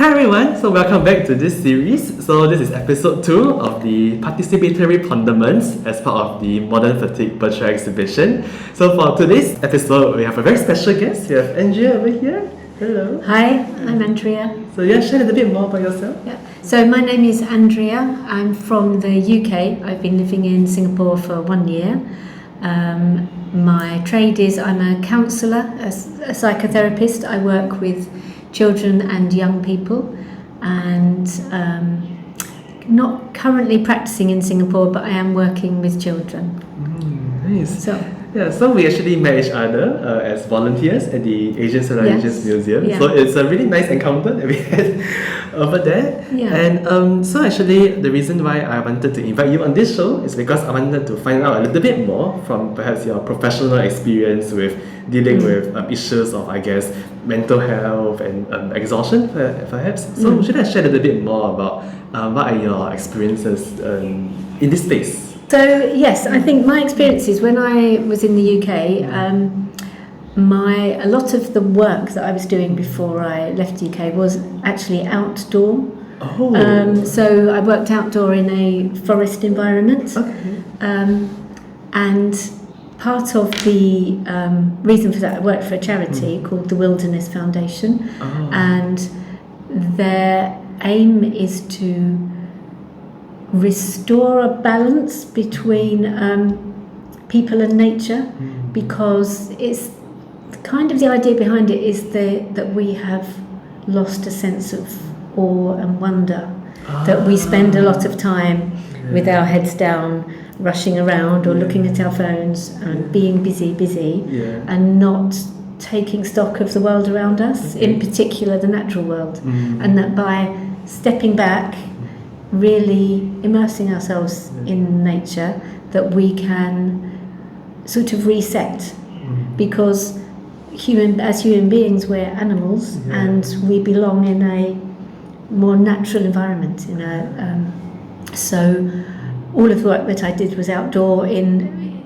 Hi everyone, so welcome back to this series. So this is episode 2 of the Participatory Ponderments as part of the Modern Fatigue Virtual Exhibition. So for today's episode, we have a very special guest. We have Andrea over here. Hello. Hi, I'm Andrea. So share a little bit more about yourself. Yeah. So my name is Andrea. I'm from the UK. I've been living in Singapore for 1 year. My trade is I'm a counsellor, a psychotherapist. I work with children and young people, and not currently practicing in Singapore, but I am working with children. Nice. So we actually met each other as volunteers at the Asian Civilizations Museum. Yeah. So it's a really nice encounter that we had over there. Yeah. And so actually the reason why I wanted to invite you on this show is because I wanted to find out a little bit more from perhaps your professional experience with dealing with issues of, I guess, mental health and exhaustion perhaps. So should I share a little bit more about what are your experiences in this space? So yes, I think my experiences when I was in the UK, a lot of the work that I was doing before I left the UK was actually outdoor. Oh. So I worked outdoor in a forest environment, and part of the reason for that, I worked for a charity called the Wilderness Foundation, and their aim is to restore a balance between people and nature, because it's kind of the idea behind it is that we have lost a sense of awe and wonder, that we spend a lot of time with our heads down, rushing around or looking at our phones and being busy and not taking stock of the world around us, in particular the natural world, and that by stepping back, really immersing ourselves in nature, that we can sort of reset, because as human beings we're animals and we belong in a more natural environment. So all of the work that I did was outdoor in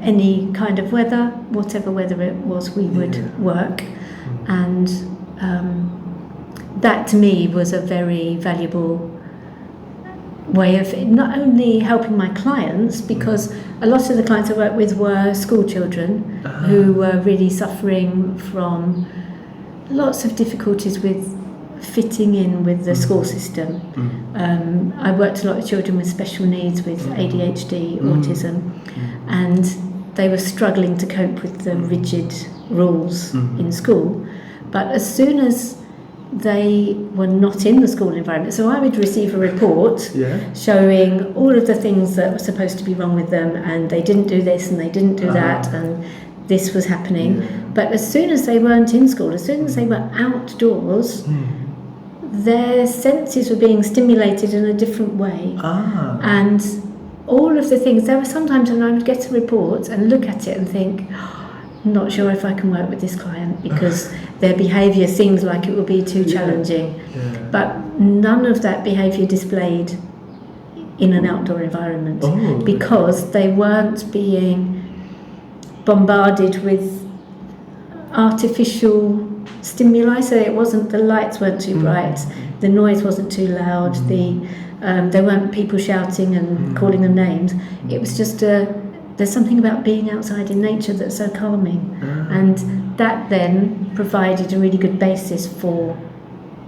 any kind of weather, whatever weather it was, we would work, and that to me was a very valuable way of not only helping my clients, because a lot of the clients I worked with were school children who were really suffering from lots of difficulties with fitting in with the school system. I worked a lot with children with special needs, with ADHD, Autism, and they were struggling to cope with the rigid rules in school. But as soon as they were not in the school environment, so I would receive a report showing all of the things that were supposed to be wrong with them, and they didn't do this and they didn't do that, and this was happening. But as soon as they weren't in school, as soon as they were outdoors, their senses were being stimulated in a different way. And all of the things, there were sometimes when I would get a report and look at it and think, I'm not sure if I can work with this client because their behaviour seems like it will be too challenging. But none of that behaviour displayed in an outdoor environment, because they weren't being bombarded with artificial stimuli. So it wasn't, the lights weren't too bright, the noise wasn't too loud, there weren't people shouting and calling them names. It was just there's something about being outside in nature that's so calming, and that then provided a really good basis for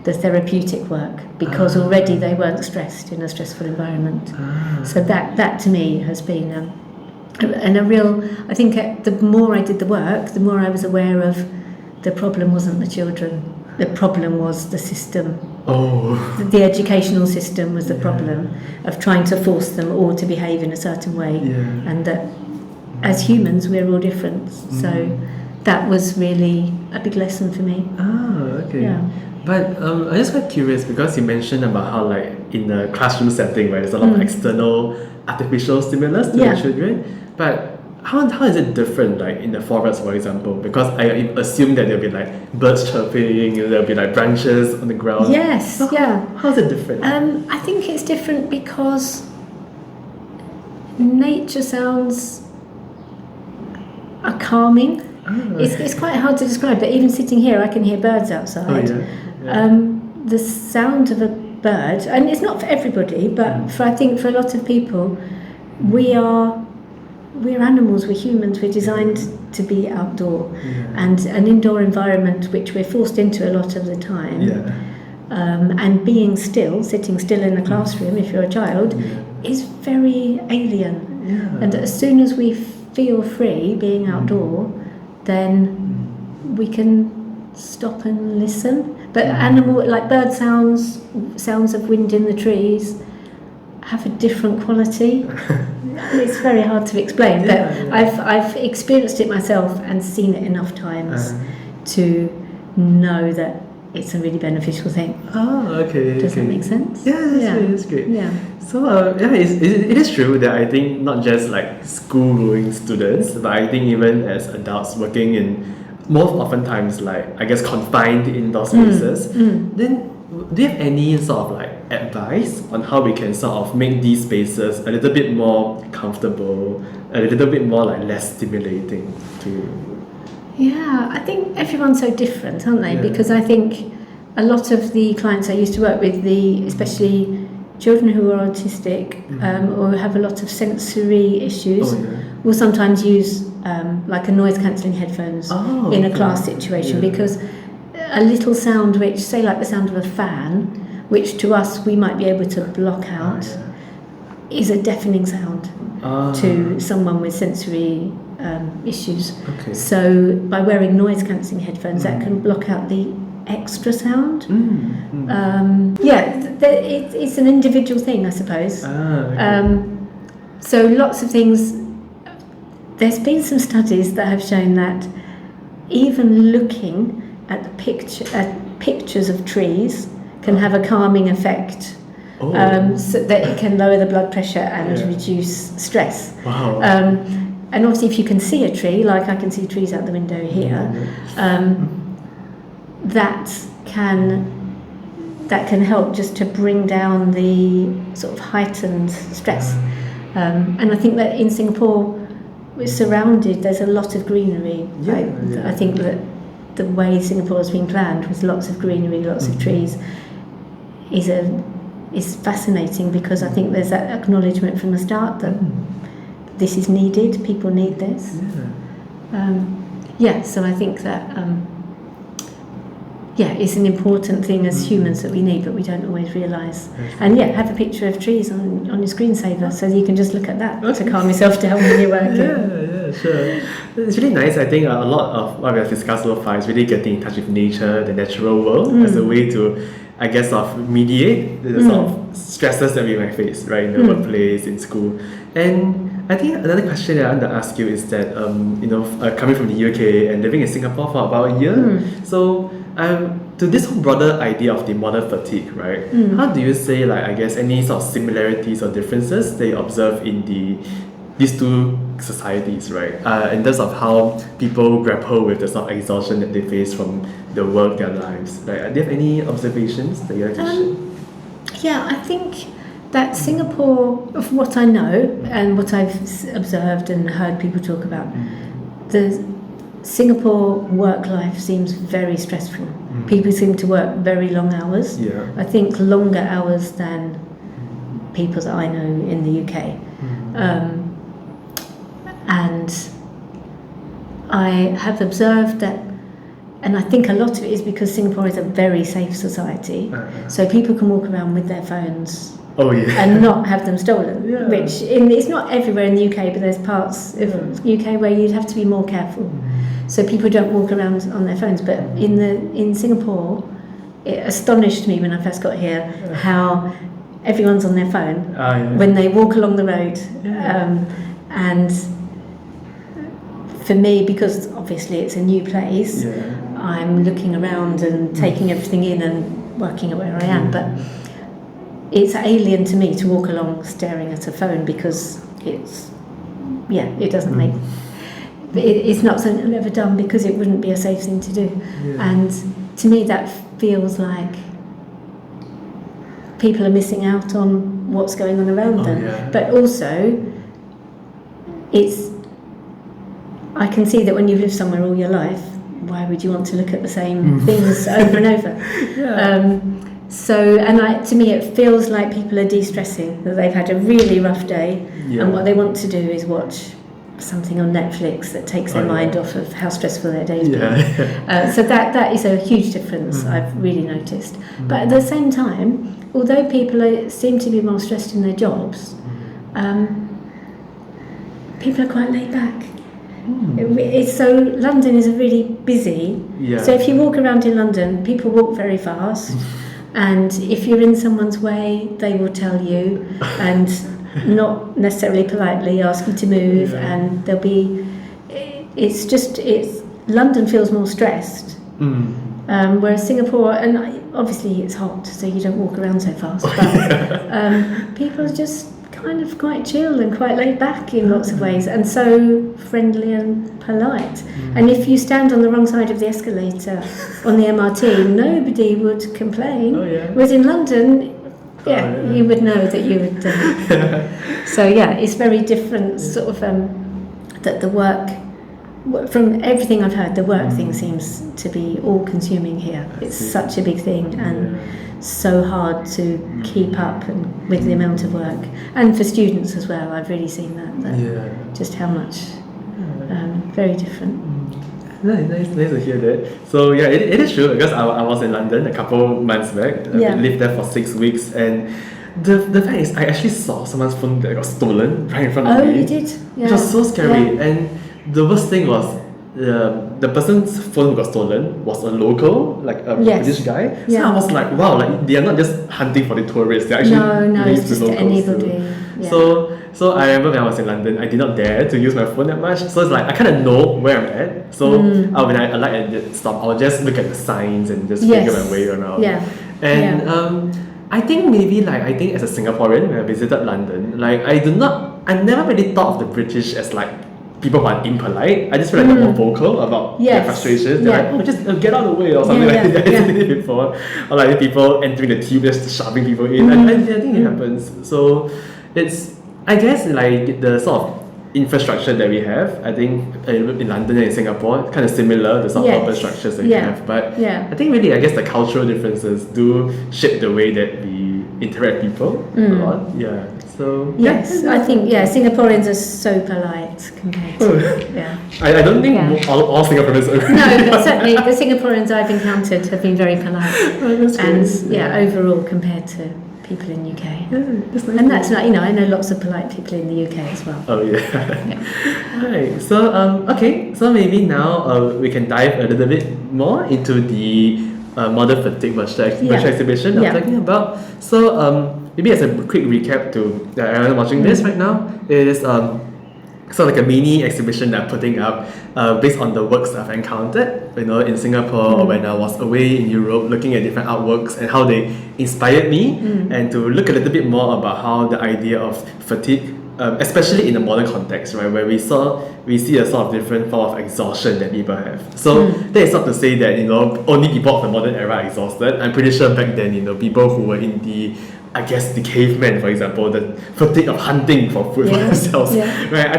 the therapeutic work, because already they weren't stressed in a stressful environment. So that to me has been a real, I think the more I did the work, the more I was aware of the problem wasn't the children, the problem was the system. The educational system was the problem of trying to force them all to behave in a certain way, and that as humans we're all different. So that was really a big lesson for me. But I'm just quite curious, because you mentioned about how, like, in a classroom setting where there's a lot of external artificial stimulus to the children, but how is it different, like in the forest, for example? Because I assume that there'll be like birds chirping, there'll be like branches on the ground. How's it different? I think it's different because nature sounds are calming. It's quite hard to describe, but even sitting here I can hear birds outside. the sound of a bird, and it's not for everybody, but I think for a lot of people, we're animals, we're humans, we're designed to be outdoor, and an indoor environment which we're forced into a lot of the time. And being still, sitting still in a classroom if you're a child, is very alien. And as soon as we feel free being outdoor, then we can stop and listen. But animal, like bird sounds of wind in the trees, have a different quality. It's very hard to explain, but I've experienced it myself and seen it enough times to know that it's a really beneficial thing. Does that make sense? That's great. So it is true that I think not just like school-going students, but I think even as adults working in most oftentimes like I guess confined indoor spaces, then do you have any sort of like advice on how we can sort of make these spaces a little bit more comfortable, a little bit more like less stimulating to? Yeah, I think everyone's so different, aren't they? Because I think a lot of the clients I used to work with, especially children who are autistic or have a lot of sensory issues, will sometimes use like a noise cancelling headphones in a class situation, because a little sound which, say like the sound of a fan, which to us we might be able to block out, is a deafening sound to someone with sensory issues. So by wearing noise cancelling headphones, that can block out the extra sound. It's an individual thing, I suppose. So lots of things. There's been some studies that have shown that even looking at pictures of trees can have a calming effect, so that it can lower the blood pressure and reduce stress. And obviously if you can see a tree, like I can see trees out the window here, that can help just to bring down the sort of heightened stress. And I think that in Singapore we're surrounded, there's a lot of greenery. I think that the way Singapore has been planned with lots of greenery, lots of trees, is fascinating, because I think there's that acknowledgement from the start that this is needed, people need this. So I think that it's an important thing as humans that we need, but we don't always realise. And have a picture of trees on your screensaver, so you can just look at that to calm yourself down when you're working. Sure. It's really nice. I think a lot of what we have discussed so far is really getting in touch with nature, the natural world, as a way to, I guess, sort of mediate the sort of stresses that we might face, right, in the workplace, in school. And I think another question that I want to ask you is that, coming from the UK and living in Singapore for about a year, so to this whole broader idea of the modern fatigue, right? How do you say, like, I guess, any sort of similarities or differences that you observe in these two societies, right? In terms of how people grapple with the sort of exhaustion that they face from the work, their lives. Like, do you have any observations that you like to share? I think that Singapore, of what I know and what I've observed and heard people talk about, the Singapore work life seems very stressful. People seem to work very long hours. I think longer hours than people that I know in the UK. And I have observed that, and I think a lot of it is because Singapore is a very safe society, so people can walk around with their phones and not have them stolen, which it's not everywhere in the UK, but there's parts of UK where you'd have to be more careful. So people don't walk around on their phones, but in Singapore, it astonished me when I first got here how everyone's on their phone when they walk along the road. And for me, because obviously it's a new place, I'm looking around and taking everything in and working at where I am, but it's alien to me to walk along staring at a phone, because it doesn't make... It's not something I've ever done, because it wouldn't be a safe thing to do. And to me that feels like people are missing out on what's going on around them. But also, I can see that when you've lived somewhere all your life, why would you want to look at the same things over and over? So, and to me, it feels like people are de-stressing, that they've had a really rough day, and what they want to do is watch something on Netflix that takes their mind off of how stressful their day's been. So that is a huge difference I've really noticed. But at the same time, although people seem to be more stressed in their jobs, people are quite laid back. So London is really busy. So if you walk around in London, people walk very fast. And if you're in someone's way, they will tell you, and not necessarily politely ask you to move. And there'll be, London feels more stressed. Whereas Singapore, and obviously it's hot, so you don't walk around so fast. But people are just kind of quite chill and quite laid back in lots of ways, and so friendly and polite. And if you stand on the wrong side of the escalator on the MRT, nobody would complain. Whereas in London, you would know that you would. So it's very different. Sort of that the work. From everything I've heard, the work thing seems to be all-consuming here. It's such a big thing, and so hard to keep up and with the amount of work. And for students as well, I've really seen that just how much, very different. Nice to hear that. So it is true, because I was in London a couple months back. I lived there for 6 weeks, and the fact is I actually saw someone's phone that got stolen right in front of me. Oh, you did? Yeah. It was so scary. And the worst thing was the person's phone who got stolen was a local, like a British guy. So I was like, wow, like they are not just hunting for the tourists, they're actually no, it's just anybody. So I remember when I was in London, I did not dare to use my phone that much. So it's like I kind of know where I'm at. So when I alight at the stop, I'll just look at the signs and just figure my way around. I think maybe as a Singaporean, when I visited London, I never really thought of the British as like people who are impolite. I just feel like they're more vocal about their frustrations. They're like, just get out of the way or something like that. I did it before. Or like people entering the tube, just shoving people in. I think it happens. So it's, I guess, like the sort of infrastructure that we have, I think in London and in Singapore, kind of similar, the sort of urban structures that we have. But I think really, I guess the cultural differences do shape the way that we interact with people a lot. So I think Singaporeans are so polite compared to I don't think all Singaporeans are. No, but certainly the Singaporeans I've encountered have been very polite, overall compared to people in UK. And that's not, I know lots of polite people in the UK as well. Right. So so maybe now we can dive a little bit more into the modern fatigue virtual exhibition I'm talking about. So maybe as a quick recap to everyone watching this right now, is sort of like a mini exhibition that I'm putting up based on the works I've encountered, in Singapore or when I was away in Europe, looking at different artworks and how they inspired me, and to look a little bit more about how the idea of fatigue, especially in the modern context, right, where we see a sort of different form of exhaustion that people have. So that is not to say that only people of the modern era are exhausted. I'm pretty sure back then people who were in the cavemen, for example, the fatigue of hunting for food for themselves, right?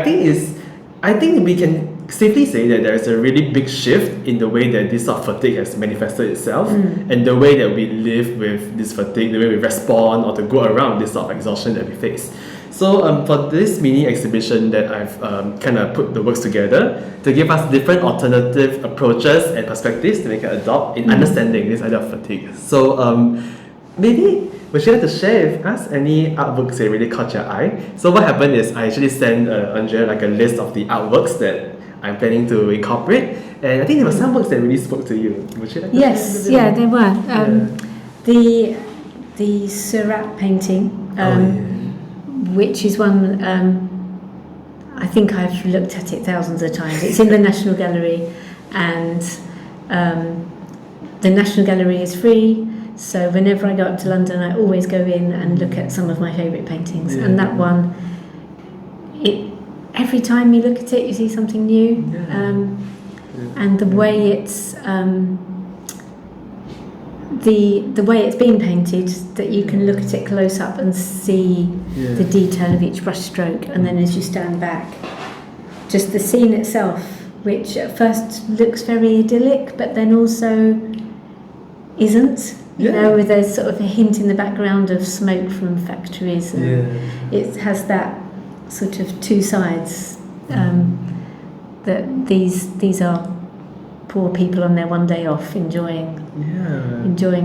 I think we can safely say that there is a really big shift in the way that this sort of fatigue has manifested itself, and the way that we live with this fatigue, the way we respond or to go around this sort of exhaustion that we face. So for this mini exhibition that I've kind of put the works together to give us different alternative approaches and perspectives to make it adopt in understanding this idea of fatigue. So maybe would you like to share with us any artworks that really caught your eye? So what happened is I actually sent Andrea like a list of the artworks that I'm planning to incorporate, and I think there were some works that really spoke to you. Would you like to share? There were. The Seurat painting, which is one I think I've looked at it thousands of times. It's in the National Gallery, and the National Gallery is free. So whenever I go up to London, I always go in and look at some of my favourite paintings. And that one, every time you look at it, you see something new. And the way it's the way it's been painted, that you can look at it close up and see the detail of each brush stroke, and then as you stand back, just the scene itself, which at first looks very idyllic, but then also isn't. you know, with a sort of a hint in the background of smoke from factories. And it has that sort of two sides, that these are poor people on their one day off enjoying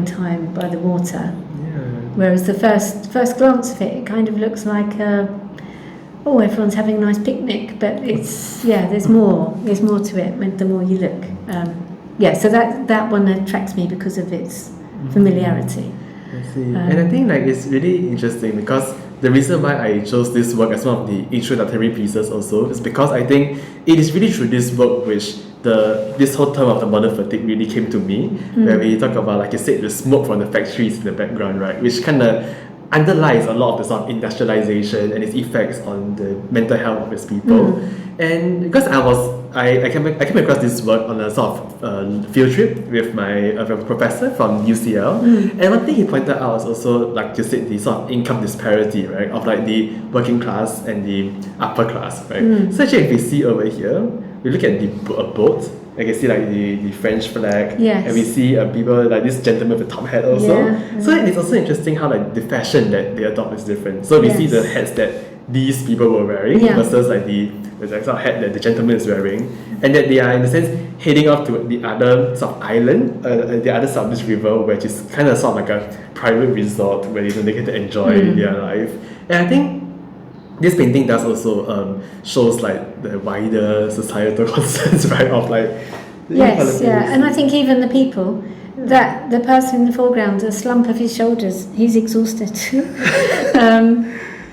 time by the water. Whereas the first glance of it kind of looks like everyone's having a nice picnic, but it's there's more to it the more you look. So that one attracts me because of its familiarity. I see. And I think like it's really interesting because the reason why I chose this work as one of the introductory pieces also is because I think it is really through this work which this whole term of the modern fatigue really came to me, where we talk about, like you said, the smoke from the factories in the background, right, which kind of underlies a lot of the sort of industrialization and its effects on the mental health of its people. And because I came across this work on a sort of field trip with my professor from UCL, and one thing he pointed out was also, like you said, the sort of income disparity, right, of like the working class and the upper class, right. So actually, if we see over here, we look at a boat. I can see like the French flag, and we see people like this gentleman with a top hat also. So it's also interesting how like the fashion that they adopt is different. So we see the hats that these people were wearing versus like the sort of hat that the gentleman is wearing, and that they are in a sense heading off to the other sort of island, the other side of this river, which is kind of sort of like a private resort where they get to enjoy their life. And I think this painting does also shows like the wider societal concerns, right, of like and I think even the people, that the person in the foreground, the slump of his shoulders, he's exhausted.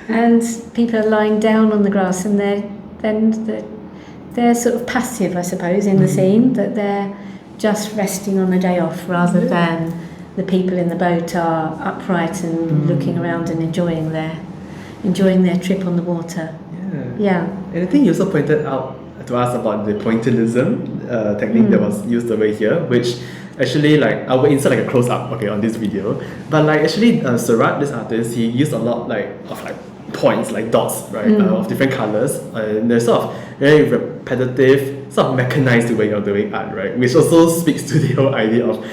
And people are lying down on the grass, and they're sort of passive, I suppose, in the scene, that they're just resting on a day off rather than the people in the boat are upright and looking around and enjoying their trip on the water. And I think you also pointed out to us about the pointillism technique that was used over here, which actually, like, I will insert like a close up on this video, but like actually Seurat, this artist, he used a lot of points, like dots, right, of different colors, and they're sort of very repetitive, sort of mechanized way of doing art, right, which also speaks to the whole idea of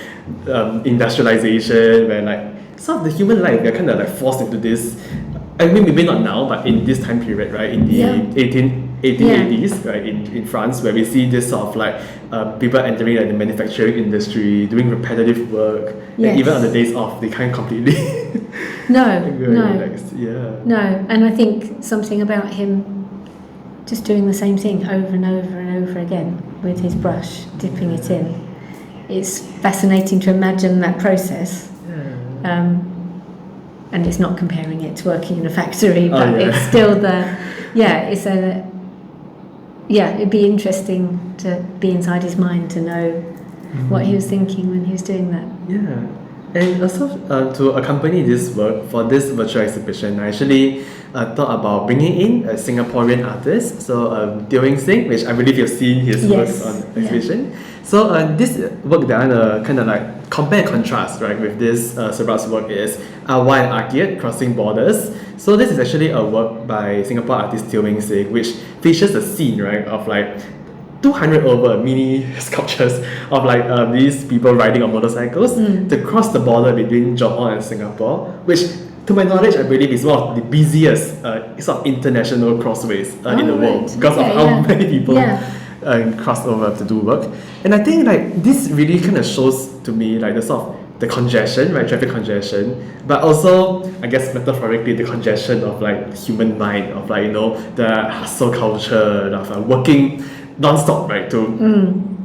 industrialization, where like sort of the human life, we're kind of like forced into this. I mean, maybe not now, but in this time period, right, in the 1880s, right, in France, where we see this sort of like people entering like the manufacturing industry, doing repetitive work, and even on the days off, they can't completely relaxed. No, and I think something about him just doing the same thing over and over and over again with his brush, dipping it in. It's fascinating to imagine that process. And it's not comparing it to working in a factory, but it's still it'd be interesting to be inside his mind to know what he was thinking when he was doing that. And also to accompany this work for this virtual exhibition, I actually thought about bringing in a Singaporean artist, so Seng, which I believe you've seen his works on exhibition. So this work that I'm gonna kind of like compare and contrast, right, with this Seurat's work is Why and Kiat, Crossing Borders. So this is actually a work by Singapore artist Seng, which features a scene, right, of like 200 over mini sculptures of like these people riding on motorcycles to cross the border between Johor and Singapore, which to my knowledge I believe is one of the busiest sort of international crossways in the world because of how many people cross over to do work. And I think like this really kind of shows to me like the sort of the congestion, right, traffic congestion, but also I guess metaphorically the congestion of like human mind, of like, you know, the hustle culture of working non-stop, right, to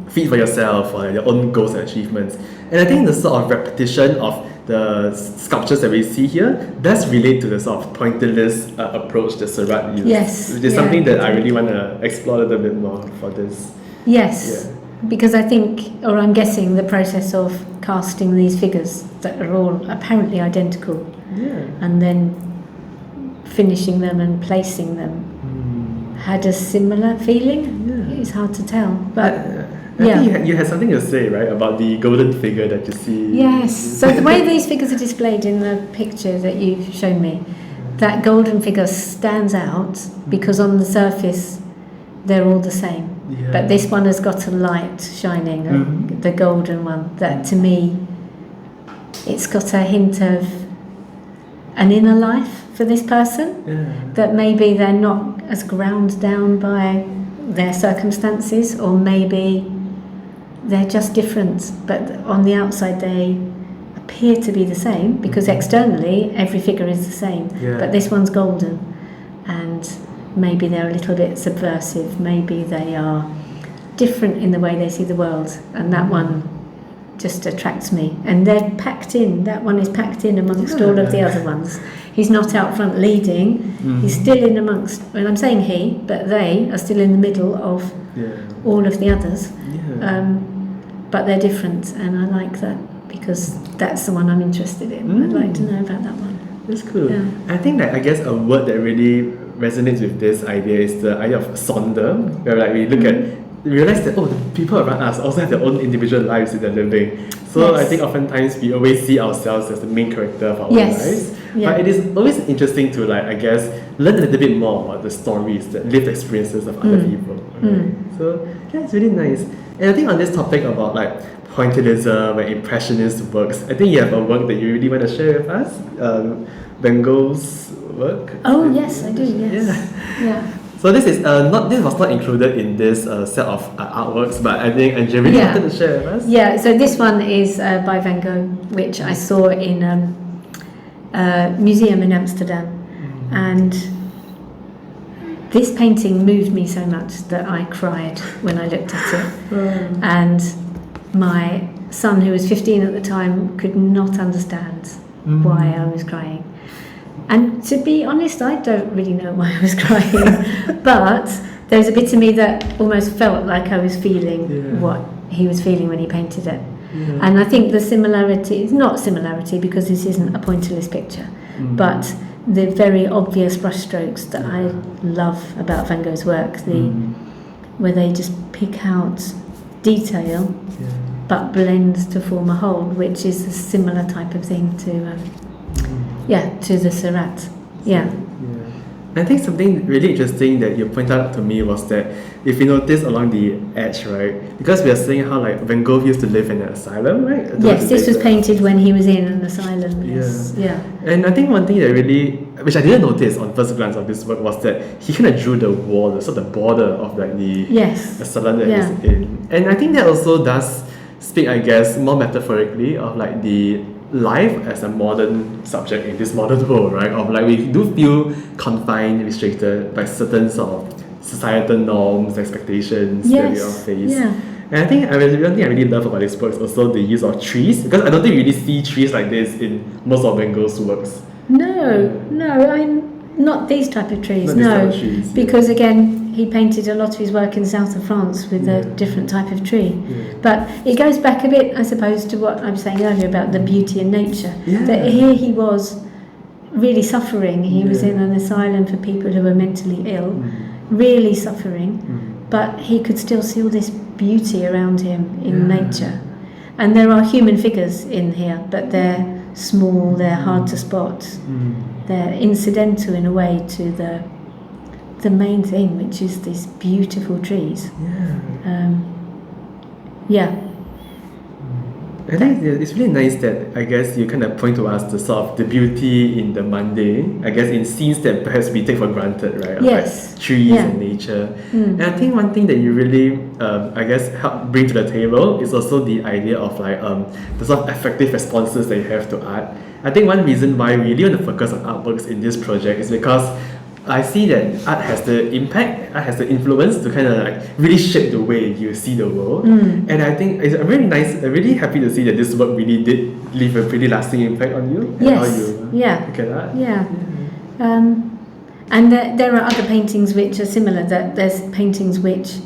feed for yourself or your own goals and achievements. And I think the sort of repetition of the sculptures that we see here does relate to the sort of pointillist approach that Seurat used, which is something that I really want to explore a little bit more for this. Because I think, or I'm guessing, the process of casting these figures that are all apparently identical and then finishing them and placing them had a similar feeling. It's hard to tell, but I think you had something to say, right, about the golden figure that you see. Yes, so the way these figures are displayed in the picture that you've shown me, that golden figure stands out because on the surface they're all the same. But this one has got a light shining, the golden one, that to me it's got a hint of an inner life for this person, that maybe they're not as ground down by their circumstances, or maybe they're just different, but on the outside they appear to be the same, because externally every figure is the same, but this one's golden, and maybe they're a little bit subversive, maybe they are different in the way they see the world, and that one just attracts me. And they're packed in, that one is packed in amongst all of the other ones. He's not out front leading, he's still in amongst, when I'm saying he, but they are still in the middle of all of the others. But they're different, and I like that, because that's the one I'm interested in. I'd like to know about that one. That's cool. I think that, I guess, a word that really resonates with this idea is the idea of sonder, where like we look at, we realize that the people around us also have their own individual lives that they're living. So I think oftentimes we always see ourselves as the main character of our own lives. But it is always interesting to, like, I guess, learn a little bit more about the stories, the lived experiences of other people. Right? So it's really nice. And I think on this topic about like pointillism and impressionist works, I think you have a work that you really want to share with us, Van Gogh's work. Oh yes, I do. Yes. So this is this was not included in this set of artworks, but I think Andrea really wanted to share with us. Yeah. So this one is by Van Gogh, which I saw in a museum in Amsterdam, and this painting moved me so much that I cried when I looked at it. And my son, who was 15 at the time, could not understand why I was crying. And to be honest, I don't really know why I was crying, but there was a bit of me that almost felt like I was feeling what he was feeling when he painted it. And I think the similarity is not similarity, because this isn't a pointillist picture, but the very obvious brushstrokes that I love about Van Gogh's work, where they just pick out detail but blend to form a whole, which is a similar type of thing to to the Seurat. I think something really interesting that you pointed out to me was that if you notice along the edge, right, because we are saying how like Van Gogh used to live in an asylum, right? Yes, this was painted when he was in an asylum. Yes. And I think one thing that really, which I didn't notice on first glance of this work, was that he kind of drew the wall, the sort of border of like the asylum that he's in. And I think that also does speak, I guess, more metaphorically of like the life as a modern subject in this modern world, right? Of like we do feel confined, restricted by certain sort of societal norms, expectations that we all face. And I think one thing I really love about this work is also the use of trees, because I don't think we really see trees like this in most of Van Gogh's works. No, I'm not these type of trees. Type of trees, because again, he painted a lot of his work in the south of France with a different type of tree. But it goes back a bit, I suppose, to what I was saying earlier about the beauty in nature. That here he was really suffering. He was in an asylum for people who were mentally ill, really suffering, but he could still see all this beauty around him in nature. And there are human figures in here, but they're small, they're hard to spot, they're incidental in a way to the main thing, which is these beautiful trees. I think it's really nice that I guess you kind of point to us the sort of the beauty in the mundane, I guess in scenes that perhaps we take for granted, right? Like trees and nature. And I think one thing that you really I guess help bring to the table is also the idea of like the sort of affective responses that you have to art. I think one reason why we really want to focus on artworks in this project is because I see that art has the impact, art has the influence to kind of like really shape the way you see the world. And I think it's really nice, I'm really happy to see that this work really did leave a pretty lasting impact on you. Yes. How you look at art. And there are other paintings which are similar. That there's paintings which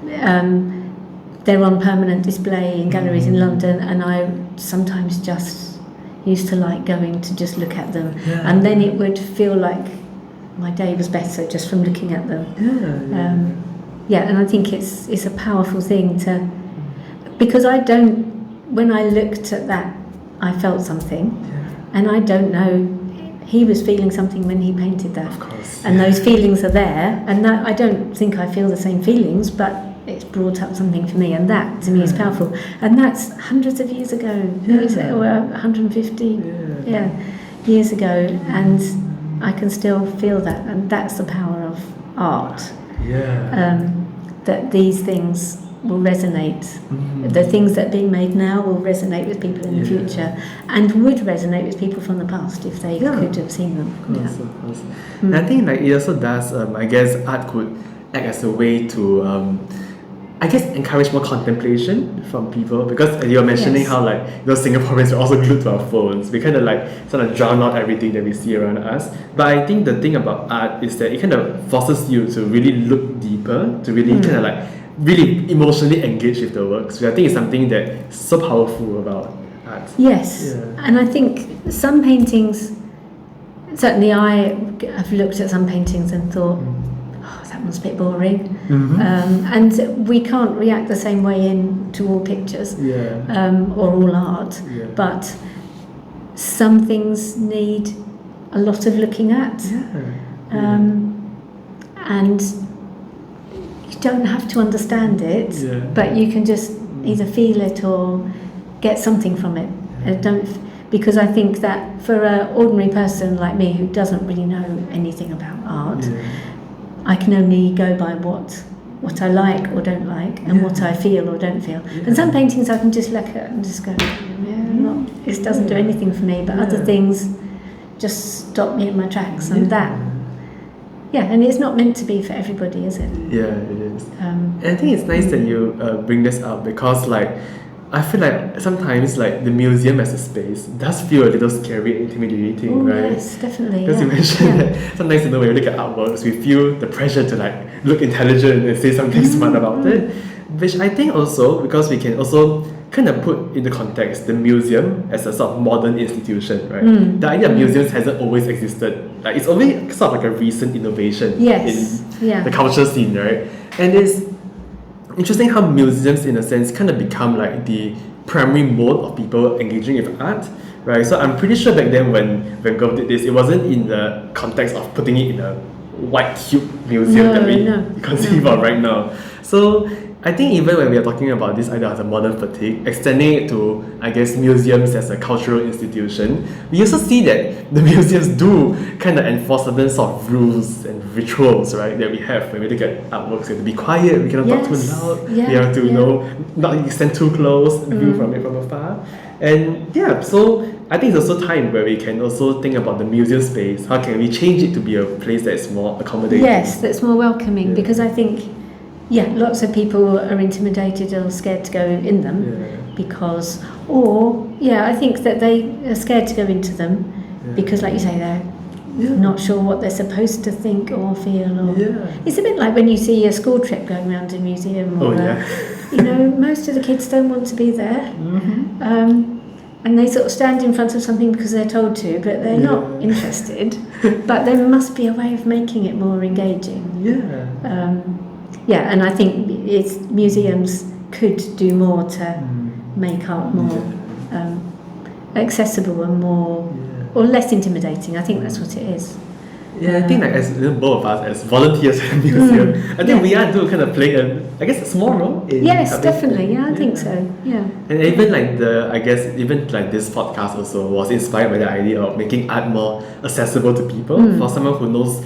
they're on permanent display in galleries in London, and I sometimes just used to like going to just look at them, and then it would feel like my day was better just from looking at them. And I think it's a powerful thing to, because when I looked at that, I felt something, and I don't know, he was feeling something when he painted that. Of course. And those feelings are there, and that, I don't think I feel the same feelings, but it's brought up something for me, and that to me is powerful. And that's hundreds of years ago, or 150 years ago, and I can still feel that, and that's the power of art. That these things will resonate. The things that are being made now will resonate with people in the future, and would resonate with people from the past if they could have seen them. Of course. And I think like it also does, I guess art could act as a way to I guess encourage more contemplation from people, because you were mentioning how like those Singaporeans are also glued to our phones. We kind of like sort of drown out everything that we see around us. But I think the thing about art is that it kind of forces you to really look deeper, to really kind of like really emotionally engage with the works, which I think is something that's so powerful about art. Yes, and I think some paintings, certainly I have looked at some paintings and thought, that one's a bit boring. And we can't react the same way to all pictures or all art, but some things need a lot of looking at. And you don't have to understand it, but you can just either feel it or get something from it. Because I think that for an ordinary person like me who doesn't really know anything about art, I can only go by what I like or don't like, and what I feel or don't feel. And some paintings I can just look at and just go, this doesn't do anything for me, but other things just stop me in my tracks, and that. And it's not meant to be for everybody, is it? Yeah, it is. And I think it's nice that you bring this up, because like I feel like sometimes like the museum as a space does feel a little scary and intimidating, right? Yes, definitely. Because you mentioned that sometimes when we look at artworks, we feel the pressure to like look intelligent and say something smart about it, which I think also, because we can also kind of put into context the museum as a sort of modern institution, right? The idea of museums hasn't always existed. Like it's only sort of like a recent innovation in the culture scene, right? And it's interesting how museums, in a sense, kind of become like the primary mode of people engaging with art, right? So I'm pretty sure back then when Gogh did this, it wasn't in the context of putting it in a white cube museum that we conceive of right now. So I think even when we are talking about this idea of the modern fatigue, extending it to, I guess, museums as a cultural institution, we also see that the museums do kind of enforce certain sort of rules and rituals, right, that we have when we look at artworks. We have to be quiet, we cannot talk too loud, we have to not stand too close, view from it from afar. And so I think it's also time where we can also think about the museum space. How can we change it to be a place that is more accommodating? Yes, that's more welcoming, because I think lots of people are intimidated or scared to go in them because, I think that they are scared to go into them because, like you say, they're not sure what they're supposed to think or feel. Or it's a bit like when you see a school trip going around a museum. Or, most of the kids don't want to be there. And they sort of stand in front of something because they're told to, but they're not interested. But there must be a way of making it more engaging. And I think museums could do more to make art more accessible and more, or less intimidating. I think that's what it is. I think like as both of us as volunteers at the museum, I think we are kind of playing a small role in definitely. I think so. And even like even like this podcast also was inspired by the idea of making art more accessible to people. For someone who knows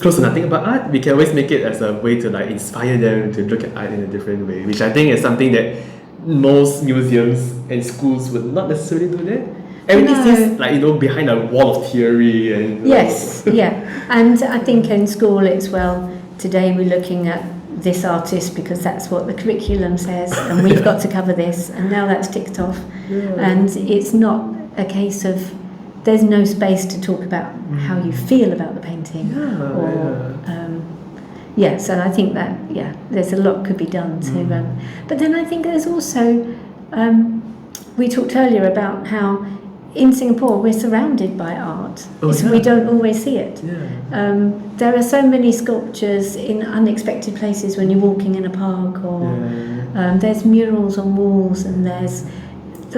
close to nothing about art, we can always make it as a way to like inspire them to look at art in a different way, which I think is something that most museums and schools would not necessarily do that. Everything seems like behind a wall of theory and and I think in school it's today we're looking at this artist because that's what the curriculum says, and we've got to cover this, and now that's ticked off. And it's not a case of there's no space to talk about how you feel about the painting. So I think that, there's a lot could be done to... but then I think there's also... we talked earlier about how in Singapore we're surrounded by art. We don't always see it. There are so many sculptures in unexpected places when you're walking in a park, or there's murals on walls, and there's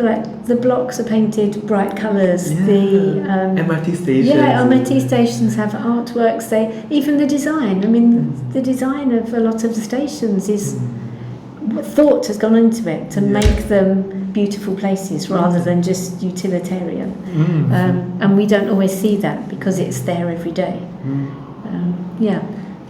the blocks are painted bright colours. The MRT stations. Yeah, MRT stations have artworks. Even the design. I mean, the design of a lot of the stations is thought has gone into it to make them beautiful places rather than just utilitarian. And we don't always see that because it's there every day.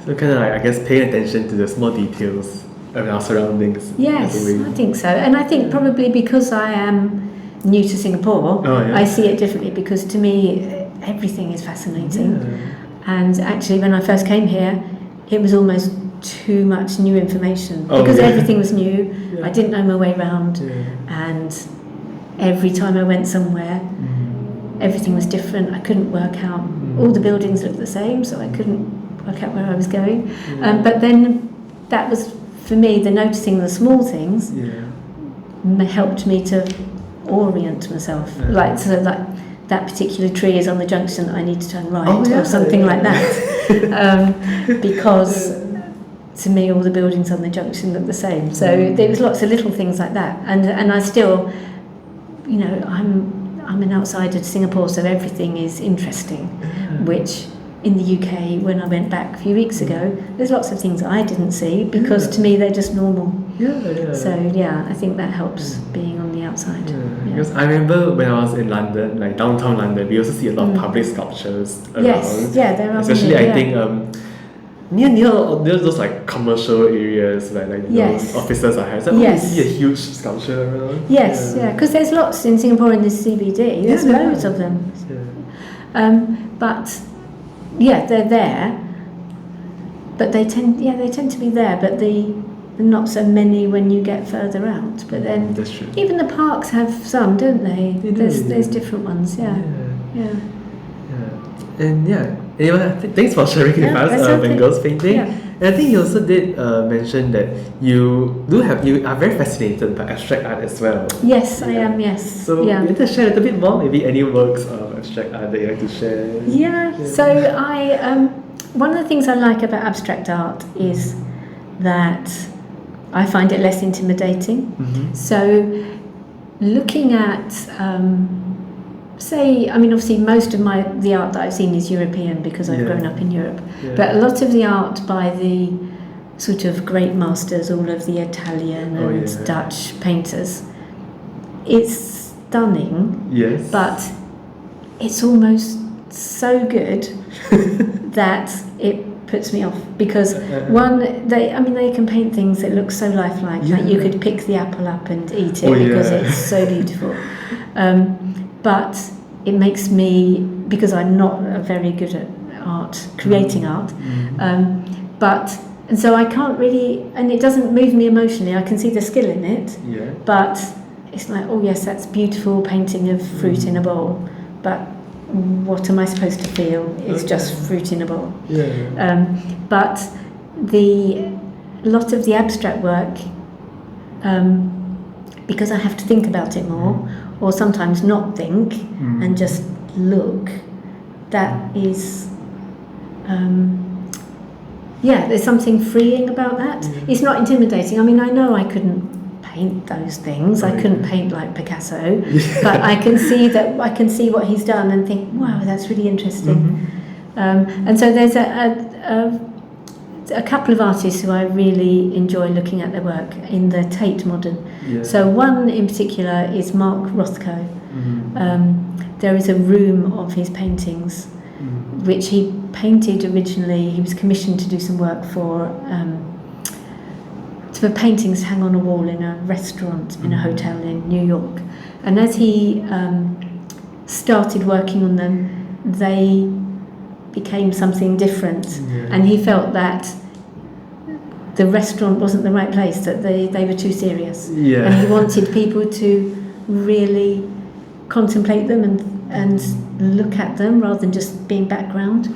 So kind of like, I guess, paying attention to the small details of our surroundings. Yes, I think so. And I think probably because I am new to Singapore, I see it differently, because to me everything is fascinating. And actually when I first came here, it was almost too much new information because everything was new. I didn't know my way around, and every time I went somewhere, everything was different. I couldn't work out. All the buildings looked the same, so I couldn't work out where I was going. But then that was, for me, the noticing the small things helped me to orient myself. Like that particular tree is on the junction, I need to turn right, or something like that. Because to me, all the buildings on the junction look the same. So there was lots of little things like that. And I still, I'm an outsider to Singapore, so everything is interesting, which in the UK, when I went back a few weeks ago, there's lots of things I didn't see because to me they're just normal. So I think that helps being on the outside. Because I remember when I was in London, like downtown London, we also see a lot of public sculptures around. Yes, there are. Especially, I think near those like commercial areas where like those offices are. So you see a huge sculpture around. Yes, because there's lots in Singapore in the CBD. There's loads of them. But they're there. But they tend to be there. But they're not so many when you get further out. But then even the parks have some, don't they? There's different ones. And anyway, thanks for sharing with us Van Gogh's painting. And I think you also did mention that you are very fascinated by abstract art as well. Yes, I am. Yes. So you want to share a little bit more, maybe any works of abstract art that you like to share? So I one of the things I like about abstract art is that I find it less intimidating. So looking at obviously most of the art that I've seen is European because I've grown up in Europe. But a lot of the art by the sort of great masters, all of the Italian and Dutch painters, it's stunning. Yes. But it's almost so good that it puts me off because they can paint things that look so lifelike. Like you could pick the apple up and eat it because it's so beautiful. But it makes me, because I'm not very good at art, creating art, and so I can't really, and it doesn't move me emotionally. I can see the skill in it, but it's like, oh yes, that's beautiful painting of fruit in a bowl, but what am I supposed to feel? It's just fruit in a bowl. But a lot of the abstract work, because I have to think about it more, or sometimes not think and just look, that is there's something freeing about that. It's not intimidating. I mean, I know I couldn't paint those things. I couldn't paint like Picasso, but I can see what he's done and think, wow, that's really interesting. And so there's a couple of artists who I really enjoy looking at their work in the Tate modern. So one in particular is Mark Rothko. There is a room of his paintings which he painted originally. He was commissioned to do some work for paintings to hang on a wall in a restaurant in a hotel in New York. And as he started working on them, they became something different, and he felt that the restaurant wasn't the right place, that they were too serious, and he wanted people to really contemplate them and look at them rather than just being background.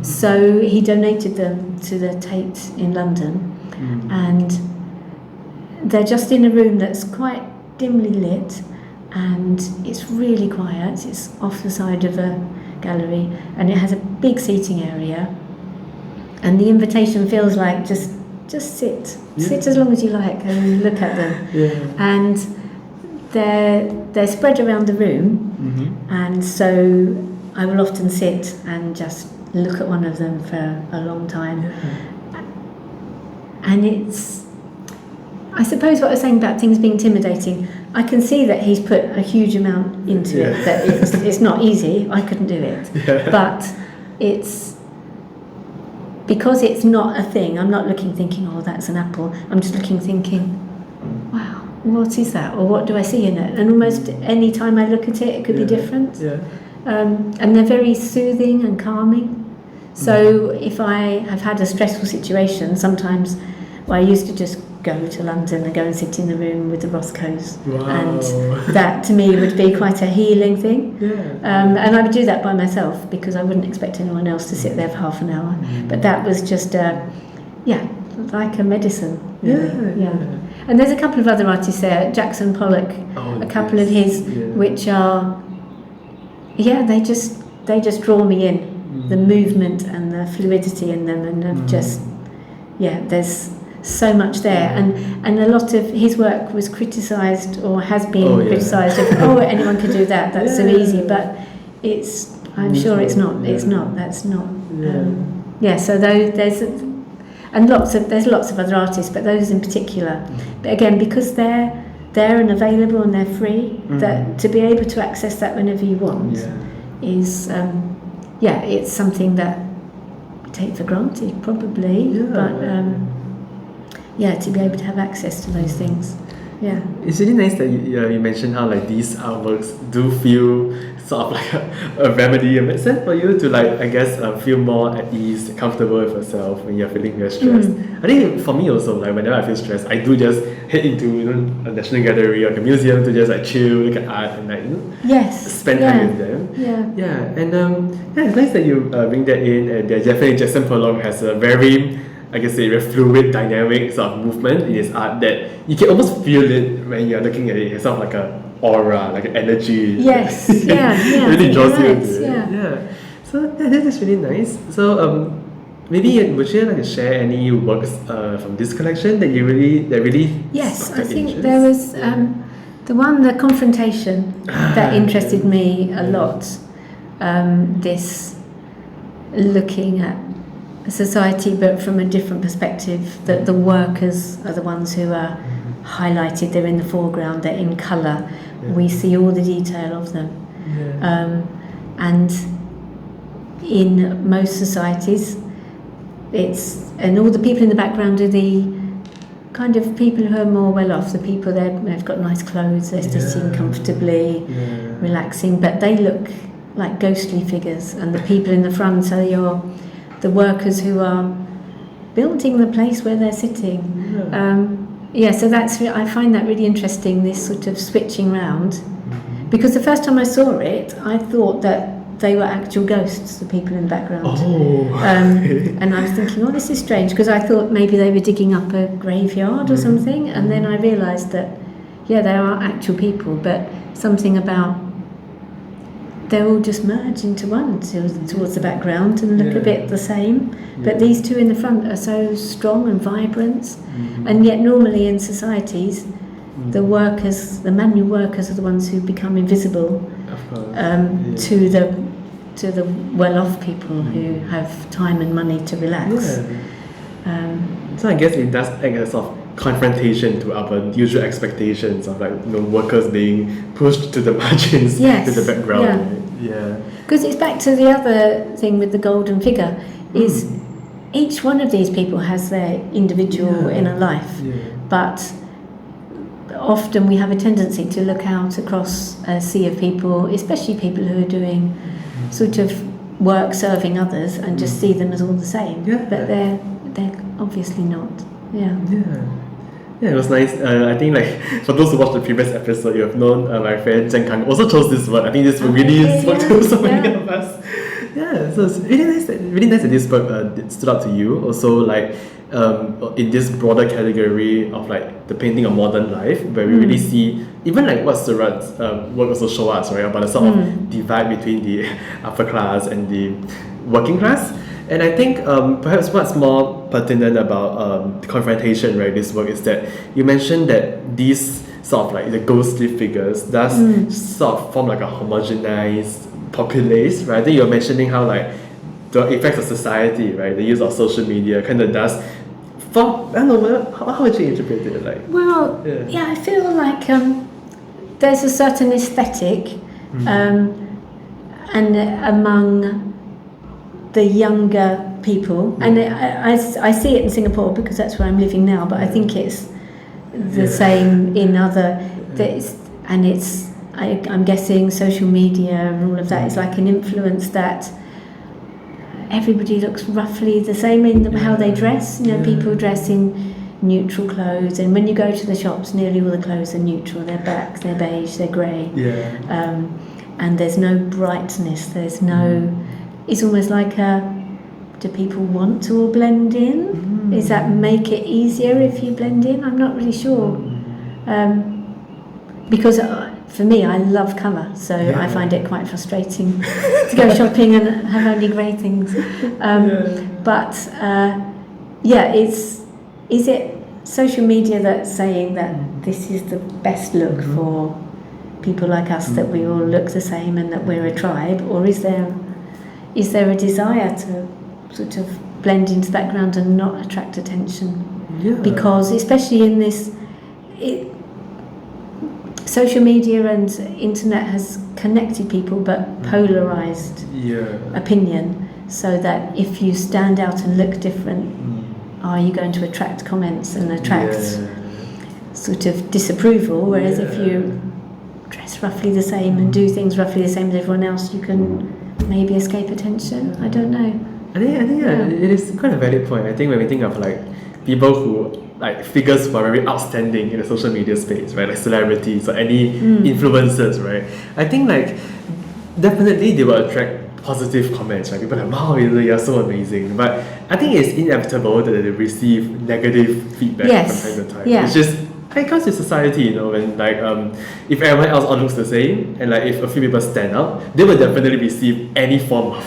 So he donated them to the Tate in London, and they're just in a room that's quite dimly lit, and it's really quiet. It's off the side of a gallery, and it has a big seating area, and the invitation feels like just sit as long as you like and look at them. And they're spread around the room, and so I will often sit and just look at one of them for a long time. And it's, I suppose what I was saying about things being intimidating, I can see that he's put a huge amount into it, that it's not easy, I couldn't do it. But it's, because it's not a thing, I'm not looking thinking, oh, that's an apple. I'm just looking thinking, wow, what is that? Or what do I see in it? And almost any time I look at it, it could be different. And they're very soothing and calming. So if I have had a stressful situation, sometimes, well, I used to just go to London and go and sit in the room with the Rothkos. And that to me would be quite a healing thing. And I would do that by myself because I wouldn't expect anyone else to sit there for half an hour. But that was just like a medicine. And there's a couple of other artists there, Jackson Pollock, a couple of his, which are, they just draw me in. The movement and the fluidity in them, and just there's so much there, and a lot of his work was criticised or has been criticised. Anyone can do that, that's so easy, but it's, I'm sure it's not, that's not so there's lots of other artists, but those in particular, but again, because they're there and available and they're free, that to be able to access that whenever you want is it's something that we take for granted, probably, but to be able to have access to those things. It's really nice that you mentioned how like these artworks do feel sort of like a remedy in a sense for you to like, I guess, feel more at ease, comfortable with yourself when you're feeling very stressed. I think for me also, like whenever I feel stressed, I do just head into a National Gallery or a museum to just like chill, look at art and like spend time with them. And it's nice that you bring that in, and definitely Jackson Pollock has a very, I can say, a fluid, dynamic sort of movement in his art that you can almost feel it when you're looking at it. It's sort of like a aura, like an energy. It really draws you into it. So that's really nice. So maybe would you like to share any works from this collection that really Yes, I think there was the Confrontation that interested me a lot. This looking at a society but from a different perspective, that the workers are the ones who are highlighted, they're in the foreground, they're in colour, we see all the detail of them. And in most societies and all the people in the background are the kind of people who are more well off, the people they've got nice clothes, they're sitting comfortably, relaxing, but they look like ghostly figures, and the people in the front are the workers who are building the place where they're sitting. So I find that really interesting, this sort of switching round, because the first time I saw it, I thought that they were actual ghosts, the people in the background. And I was thinking, this is strange, because I thought maybe they were digging up a graveyard or something, and then I realised that, they are actual people, but something about they're all just merged into one towards the background and look a bit the same. But these two in the front are so strong and vibrant, and yet normally in societies, the workers, the manual workers, are the ones who become invisible to the well-off people who have time and money to relax. So I guess it does act as sort of confrontation to our usual expectations of workers being pushed to the margins, to the background. Because it's back to the other thing with the golden figure, is each one of these people has their individual inner life, but often we have a tendency to look out across a sea of people, especially people who are doing sort of work serving others, and just see them as all the same. But they're obviously not. It was nice. I think for those who watched the previous episode, you have known my friend Seng also chose this word. I think this word really spoke to so many of us. So it's really nice that this book stood out to you. Also, in this broader category of the painting of modern life, where we really see even what Seurat's work also show us, right, about the sort of divide between the upper class and the working class. And I think perhaps what's more pertinent about the Confrontation, right, this work, is that you mentioned that these sort of like the ghostly figures does sort of form like a homogenized populace, right? I think you're mentioning how like the effects of society, right? The use of social media kind of does form, I don't know, how would you interpret it? Like, well, yeah, I feel like there's a certain aesthetic and among the younger people, and I see it in Singapore because that's where I'm living now, but I think it's the same in other, I'm guessing social media and all of that is like an influence that everybody looks roughly the same in how they dress. You know, people dress in neutral clothes, and when you go to the shops, nearly all the clothes are neutral. They're black, they're beige, they're grey, and there's no brightness. There's no. It's almost like do people want to all blend in? Does that make it easier if you blend in? I'm not really sure, because for me, I love colour, so I find it quite frustrating to go shopping and have only grey things. But is it social media that's saying that this is the best look for people like us, that we all look the same and that we're a tribe, or is there a desire to sort of blend into the background and not attract attention? Because especially in this, social media and internet has connected people but polarized opinion, so that if you stand out and look different, are you going to attract comments and attract sort of disapproval? Whereas if you dress roughly the same and do things roughly the same as everyone else, you can maybe escape attention. I don't know. I think it is quite a valid point. I think when we think of like people who like figures who are very outstanding in the social media space, right? Like celebrities or any influencers, right? I think like definitely they will attract positive comments, right? People are like, wow, you're so amazing. But I think it's inevitable that they receive negative feedback from time to time. It's just it comes to society, you know, when like if everyone else all looks the same, and like if a few people stand out, they will definitely receive any form of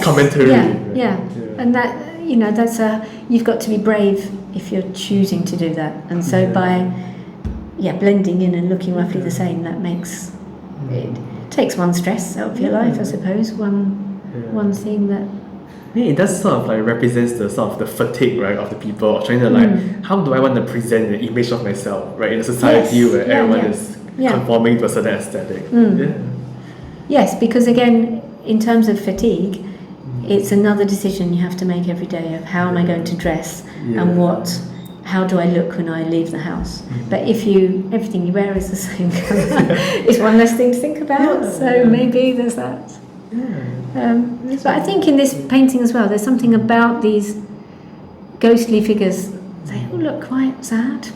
commentary. And that, you know, you've got to be brave if you're choosing to do that. And so by blending in and looking roughly the same, that makes it takes one stress out of your life, I suppose. One thing that it does sort of like represents the sort of the fatigue, right, of the people trying to like, how do I want to present the image of myself, right, in a society where everyone is conforming to a certain aesthetic. Yes, because again, in terms of fatigue, it's another decision you have to make every day of how am I going to dress and how do I look when I leave the house. But if everything you wear is the same colour, it's one less thing to think about. So maybe there's that. But I think in this painting as well, there's something about these ghostly figures. They all look quite sad.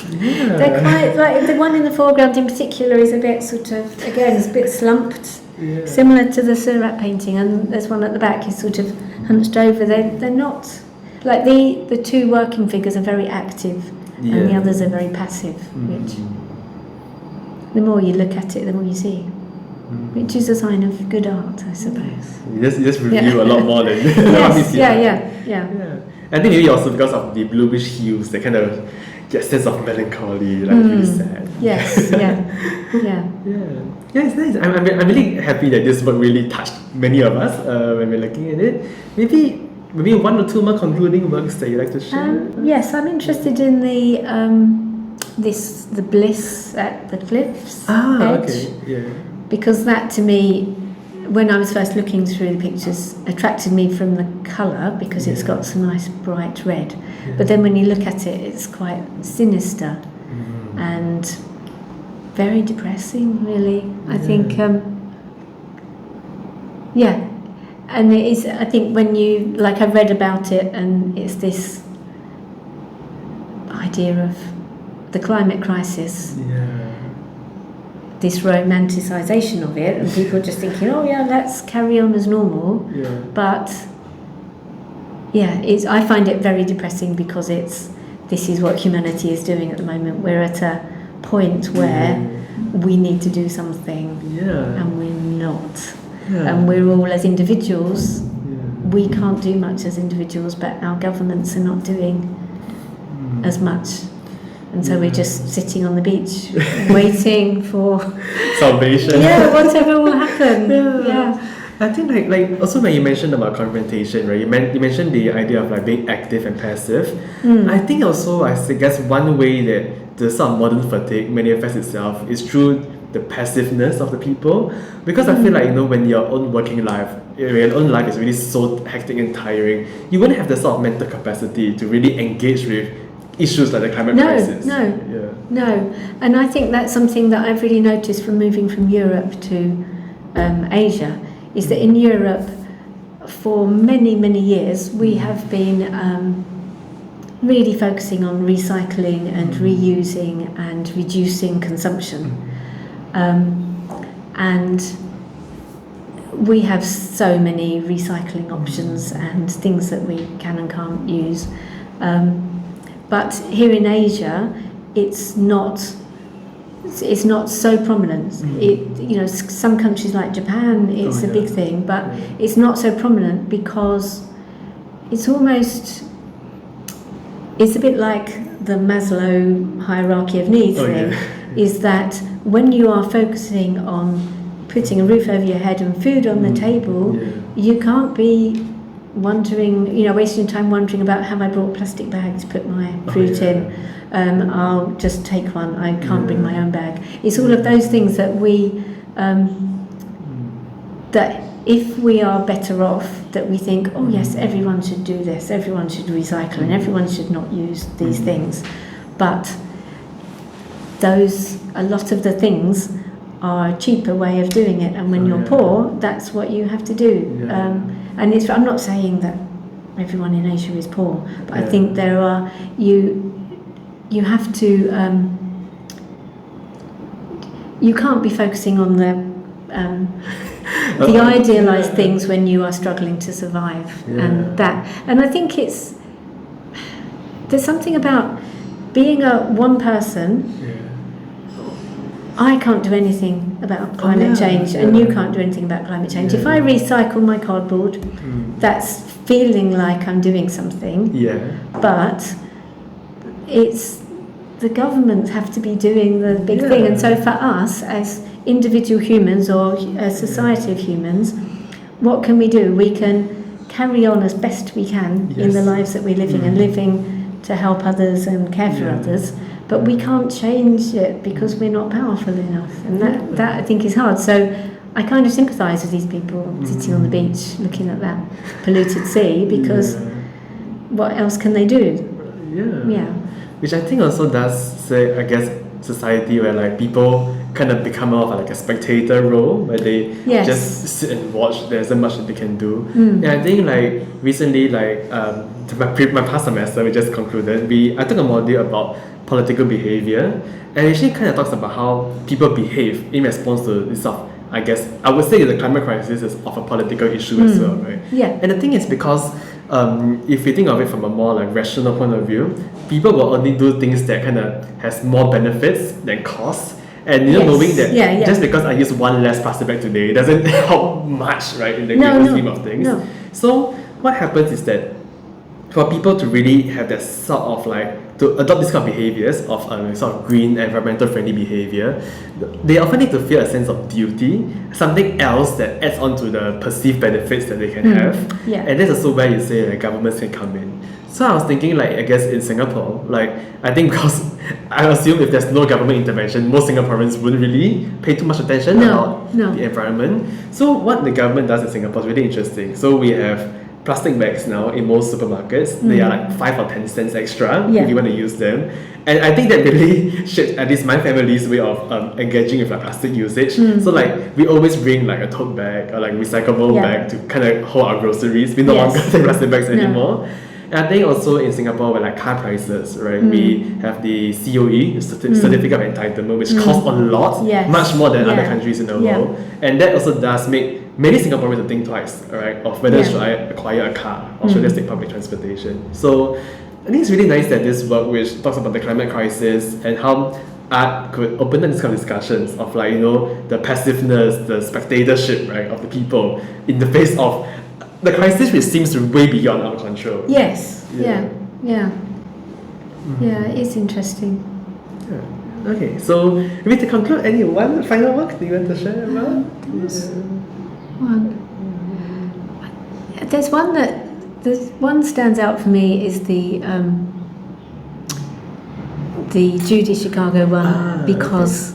They're quite like the one in the foreground in particular is a bit sort of, again, it's a bit slumped, similar to the Seurat painting, and there's one at the back is sort of hunched over. They're not like the two working figures are very active, and the others are very passive. Which the more you look at it, the more you see. Which is a sign of good art, I suppose. You just review a lot more than yeah. I think maybe also because of the bluish hues, they kind of get a sense of melancholy, like really sad. Yes, yeah, it's nice. I'm really happy that this work really touched many of us when we're looking at it. Maybe one or two more concluding works that you'd like to share? Yes, I'm interested in the Bliss at the cliff's edge. Okay, because that to me, when I was first looking through the pictures, attracted me from the colour because it's got some nice bright red. But then when you look at it, it's quite sinister and very depressing, really. I think, and it is, I think when you, like I've read about it, and it's this idea of the climate crisis. This romanticisation of it, and people just thinking, let's carry on as normal. But I find it very depressing because this is what humanity is doing at the moment. We're at a point where we need to do something, and we're not. And we're all, as individuals, we can't do much as individuals, but our governments are not doing as much. And so we're just sitting on the beach waiting for salvation. Yeah, whatever will happen. Yeah. I think like also when you mentioned about confrontation, right? You mentioned the idea of like being active and passive. I think also I guess one way that the sort of modern fatigue manifests itself is through the passiveness of the people, because I feel like, you know, when your own working life, your own life is really so hectic and tiring, you won't have the sort of mental capacity to really engage with issues like the climate crisis. No. And I think that's something that I've really noticed from moving from Europe to Asia, is that in Europe for many years we have been really focusing on recycling and reusing and reducing consumption. And we have so many recycling options and things that we can and can't use. But here in Asia, it's not so prominent. Some countries like Japan, it's a big thing, but it's not so prominent because it's a bit like the Maslow hierarchy of needs thing. Is that when you are focusing on putting a roof over your head and food on the table, you can't be wasting time wondering about, have I brought a plastic bag to put my fruit in? I'll just take one, I can't bring my own bag. It's all of those things that we that if we are better off, that we think, oh yes, everyone should do this, everyone should recycle, and everyone should not use these things. But a lot of the things are a cheaper way of doing it, and when you're poor, that's what you have to do. And I'm not saying that everyone in Asia is poor, but I think there are you have to you can't be focusing on the idealized things when you are struggling to survive, and I think there's something about being one person. I can't do anything about climate change, and you can't do anything about climate change. If I recycle my cardboard, that's feeling like I'm doing something. But it's the governments have to be doing the big thing. And so for us as individual humans or a society of humans, what can we do? We can carry on as best we can in the lives that we're living, and living to help others and care for others. But we can't change it because we're not powerful enough, and that I think is hard. So I kind of sympathise with these people sitting on the beach looking at that polluted sea, because what else can they do? Which I think also does say, I guess, society where like people kind of become more of like a spectator role, where they just sit and watch. There isn't much that they can do. And I think like recently, like my past semester we just concluded, I took a module about political behaviour, and it actually kind of talks about how people behave in response to this sort of, I guess I would say the climate crisis is of a political issue as well, right? And the thing is, because if you think of it from a more like rational point of view, people will only do things that kind of has more benefits than costs. And knowing that just because I use one less plastic bag today doesn't help much, right, in the greater scheme of things. So what happens is that for people to really have that sort of like, to adopt this kind of behaviours of sort of green, environmental friendly behaviour, they often need to feel a sense of duty, something else that adds on to the perceived benefits that they can have. And that's also where you say like governments can come in. So I was thinking, like, I guess in Singapore, like, I think because I assume if there's no government intervention, most Singaporeans wouldn't really pay too much attention about the environment. So what the government does in Singapore is really interesting. So we have plastic bags now in most supermarkets. They are like 5 or 10 cents extra if you want to use them. And I think that really shaped at least my family's way of engaging with like plastic usage. So like we always bring like a tote bag or like recyclable bag to kind of hold our groceries. We no longer take plastic bags anymore. And I think also in Singapore, with like car prices, right, we have the COE, Certificate of Entitlement, which costs a lot, much more than other countries in the world. And that also does make many Singaporeans to think twice, right, of whether should I acquire a car or should I take public transportation. So I think it's really nice that this work, which talks about the climate crisis and how art could open up these kind of discussions of like, you know, the passiveness, the spectatorship, right, of the people in the face of the crisis, which seems way beyond our control. It's interesting. Yeah. Okay, so maybe to conclude, any one final work do you want to share about? There's one stands out for me is the Judy Chicago one, because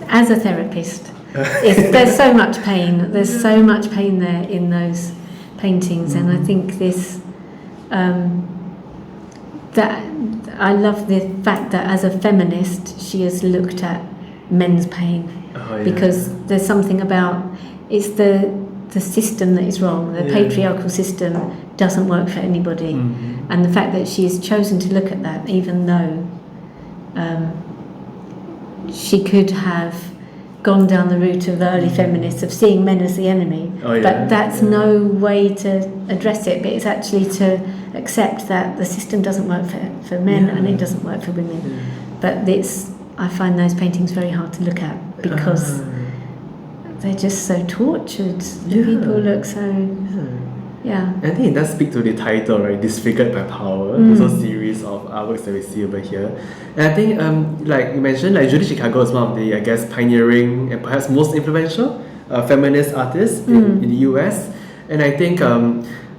as a therapist, there's so much pain. There's so much pain there in those paintings, and I think this that I love the fact that as a feminist, she has looked at men's pain, because there's something about it's the system that is wrong. The patriarchal system doesn't work for anybody, and the fact that she has chosen to look at that, even though she could have gone down the route of the early feminists of seeing men as the enemy, but that's no way to address it. But it's actually to accept that the system doesn't work for men and it doesn't work for women. But I find those paintings very hard to look at, because they're just so tortured. The people look so... Yeah. I think it does speak to the title, right? Disfigured by Power. This whole series of artworks that we see over here. And I think, like you mentioned, like Judy Chicago is one of the, I guess, pioneering and perhaps most influential feminist artists in the US. And I think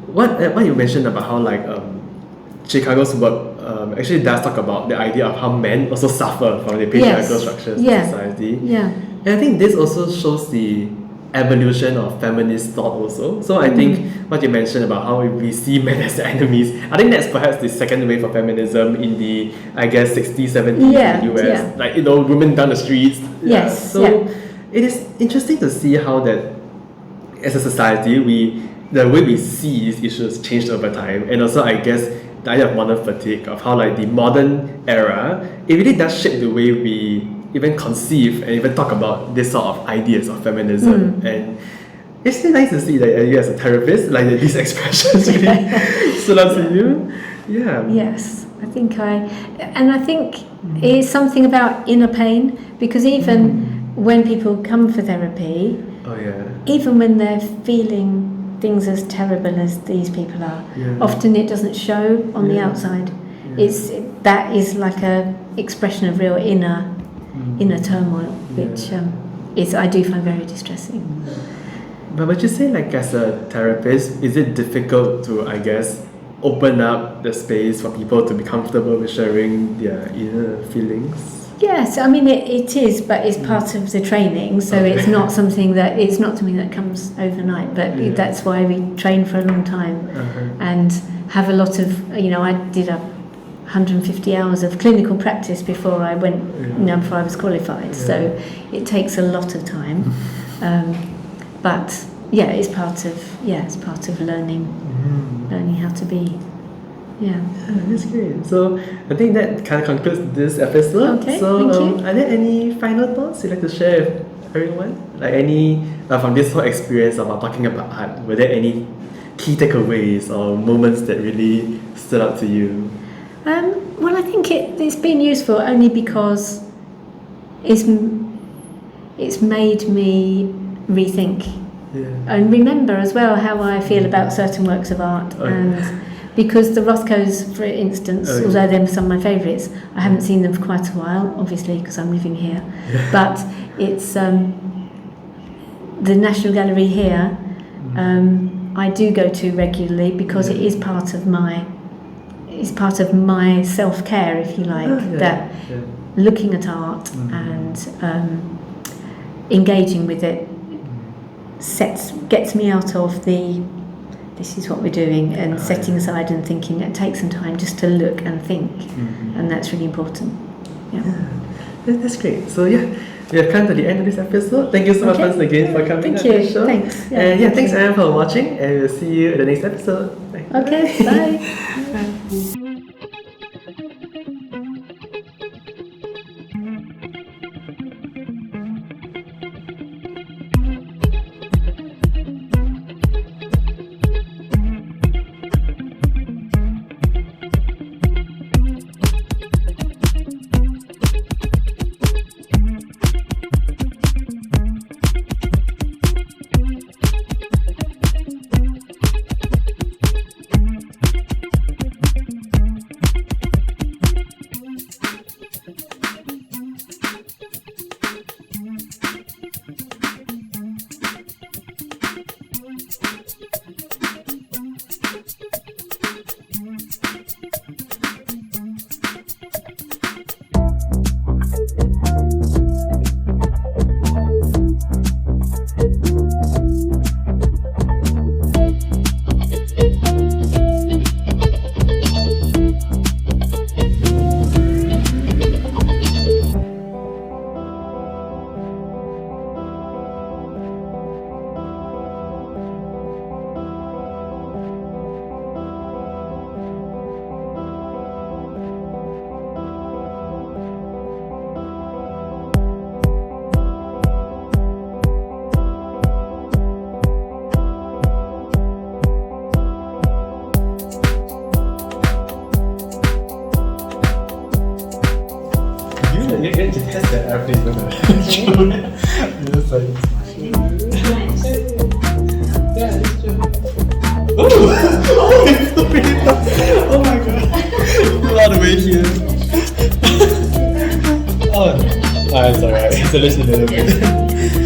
what you mentioned about how like Chicago's work actually does talk about the idea of how men also suffer from the patriarchal structures of society. Yeah. And I think this also shows the evolution of feminist thought also. So I think what you mentioned about how we see men as the enemies, I think that's perhaps the second wave of feminism in the, I guess, 60s, 70s in the US. Like, women down the streets. It is interesting to see how that as a society, the way we see these issues changed over time. And also, I guess, the idea of modern fatigue, of how like the modern era, it really does shape the way we even conceive and even talk about this sort of ideas of feminism. And it's really nice to see that you as a therapist, like these expressions really stood out to you. Yeah. Yes, I think it is something about inner pain, because even when people come for therapy, even when they're feeling things as terrible as these people are, often it doesn't show on the outside. That is like a expression of real inner turmoil, which I do find very distressing. But would you say, like, as a therapist, is it difficult to, I guess, open up the space for people to be comfortable with sharing their inner feelings? Yes, I mean it is, but it's part of the training, so it's not something that comes overnight. But that's why we train for a long time and have a lot of. I did 150 hours of clinical practice before I went, before I was qualified. So it takes a lot of time, but it's part of learning how to be. Yeah, that's great. So I think that kind of concludes this episode. Okay, so thank you. Are there any final thoughts you'd like to share with everyone? Like any from this whole experience about talking about art, were there any key takeaways or moments that really stood out to you? Well, I think it's been useful only because it's made me rethink and remember as well how I feel about certain works of art. And because the Rothkos, for instance, although they're some of my favourites, I haven't seen them for quite a while, obviously because I'm living here. But it's the National Gallery here. I do go to regularly because it is part of my. It's part of my self-care, if you like, looking at art and engaging with it gets me out of this is what we're doing, and setting aside and thinking. It takes some time just to look and think, and that's really important. That's great. So we have come to the end of this episode. Thank you so much once again for coming on the show. Thanks. And thanks everyone for watching, and we'll see you in the next episode. Okay, bye. Just like yeah, it's true. Oh my god. All the way here. Oh, it's alright. So let's do it.